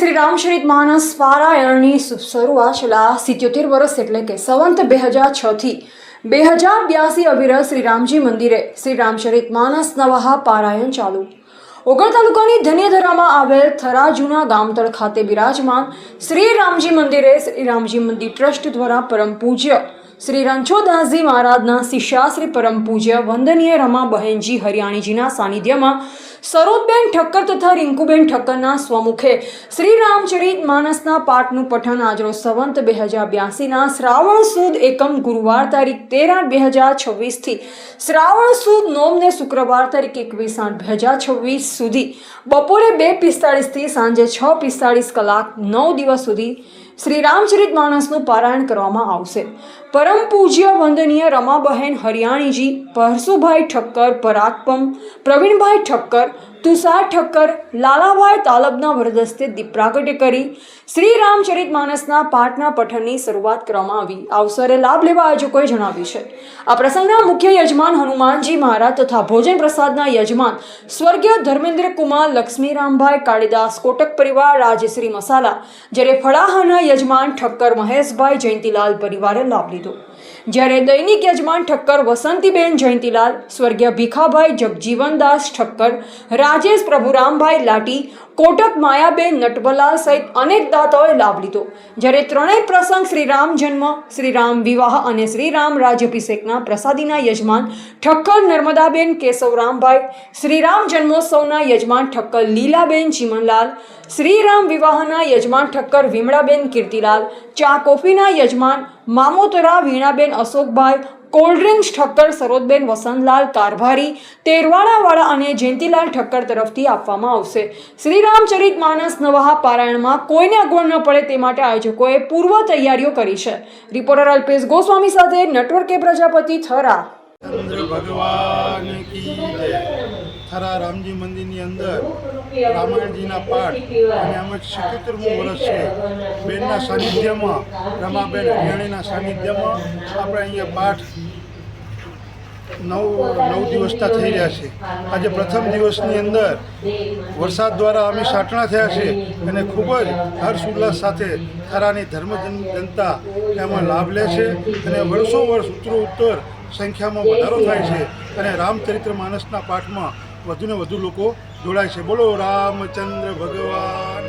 શ્રી રામચરિત માનસ પારાયણની શરૂઆત છેલ્લા 77 વર્ષ એટલે કે સંવંત 2006 થી 2082 અવિરત શ્રી રામજી મંદિરે શ્રી રામચરિત માનસ નવહા પારાયણ ચાલુ। ઓગળ તાલુકાની ધન્યધરામાં આવેલ થરા જૂના ગામતળ ખાતે બિરાજમાન શ્રી રામજી મંદિરે શ્રી રામજી મંદિર ટ્રસ્ટ દ્વારા પરમ પૂજ્ય શ્રી રણછોડદાસજી મહારાજના શિષ્યાશ્રી પરમ પૂજ્ય વંદનીય રમાબહેનજી હરિયાણીજીના સાનિધ્યમાં સરોજબેન ઠક્કર તથા રિંકુબેન ઠક્કરના સ્વમુખે શ્રી રામચરિત માનસના પાઠનું પઠન આજરોજ સંવંત 2082ના શ્રાવણ સુદ એકમ ગુરુવાર તારીખ 13/8/2026 થી શ્રાવણ સુદ નોમને શુક્રવાર તારીખ 21/8/2026 સુધી બપોરે 2:45 થી સાંજે 6:45 કલાક 9 દિવસ સુધી શ્રી રામચરિત માનસનું પારાયણ કરવામાં આવશે। પરમ પૂજ્ય વંદનીય રમાબહેન હરિયાણીજી, પરશુભાઈ ઠક્કર, પરાક્રમ પ્રવીણભાઈ ઠક્કર, તુષાર ઠક્કર, લાલાભાઈ તાલબના વરદસ્તે દીપ પ્રાગટ્ય કરી શ્રી રામચરિત માનસના પાઠના પઠનની શરૂઆત કરવામાં આવી। આ અવસરે લાભ લેવા આયોજકોએ જણાવ્યું છે। આ પ્રસંગના મુખ્ય યજમાન હનુમાનજી મહારાજ તથા ભોજન પ્રસાદના યજમાન સ્વર્ગીય ધર્મેન્દ્ર કુમાર, લક્ષ્મીરામભાઈ, કાળીદાસ કોટક પરિવાર, રાજશ્રી મસાલા, જ્યારે ફળાહાના યજમાન ઠક્કર મહેશભાઈ, જયંતિલાલ પરિવારે લાભ લીધો। જ્યારે દૈનિક યજમાન ઠક્કર વસંતીબેન જયંતિલાલ, સ્વર્ગીય ભીખાભાઈ જગજીવનદાસ ઠક્કર, રાજેશ પ્રભુરામભાઈ લાટી, કોટક માયાબેન નટવલાલ સહિત અનેક દાતાઓએ લાભ લીધો। જ્યારે ત્રણેય પ્રસંગ શ્રી રામ જન્મ, શ્રી રામ વિવાહ અને શ્રી રામ રાજ્યાભિષેકના પ્રસાદીના યજમાન ઠક્કર નર્મદાબેન કેશવરામભાઈ, શ્રી રામ જન્મોત્સવના યજમાન ઠક્કર લીલાબેન ચીમનલાલ, શ્રી રામ વિવાહના યજમાન ઠક્કર વિમળાબેન કીર્તિલાલ, ચા કોફીના યજમાન મામોતરા વીણાબેન અશોકભાઈ, કોલ્ડ ડ્રિંક્સ ઠક્કર સરોજબેન વસંતલાલ કારભારી, તેરવાડાવાળા અને જયંતિલાલ ઠક્કર તરફથી આપવામાં આવશે। શ્રી રામચરિત માનસ નવહા પારાયણમાં કોઈને અગવડ ન પડે તે માટે આયોજકોએ પૂર્વ તૈયારીઓ કરી છે। રિપોર્ટર અલ્પેશ ગોસ્વામી સાથે નટવર કે પ્રજાપતિ, થરા। ભગવાન કી જય। થરા રામજી મંદિરની અંદર રામાયણજીના પાઠ અને આમ 77મું વર્ષ છે। બેનના સાનિધ્યમાં, રમાબેન હરિયાણીના સાનિધ્યમાં આપણે અહીંયા પાઠ નવ દિવસના થઈ રહ્યા છે। આજે પ્રથમ દિવસની અંદર વરસાદ દ્વારા અમે સાટણા થયા છે અને ખૂબ જ હર્ષ ઉલ્લાસ સાથે થરાની ધર્મ જનતા એમાં લાભ લે છે અને વર્ષો વર્ષ ઉત્તરોત્તર સંખ્યામાં વધારો થાય છે અને રામચરિત્ર માનસના પાઠમાં વધુને વધુ લોકો જોડાય છે। બોલો રામચંદ્ર ભગવાન।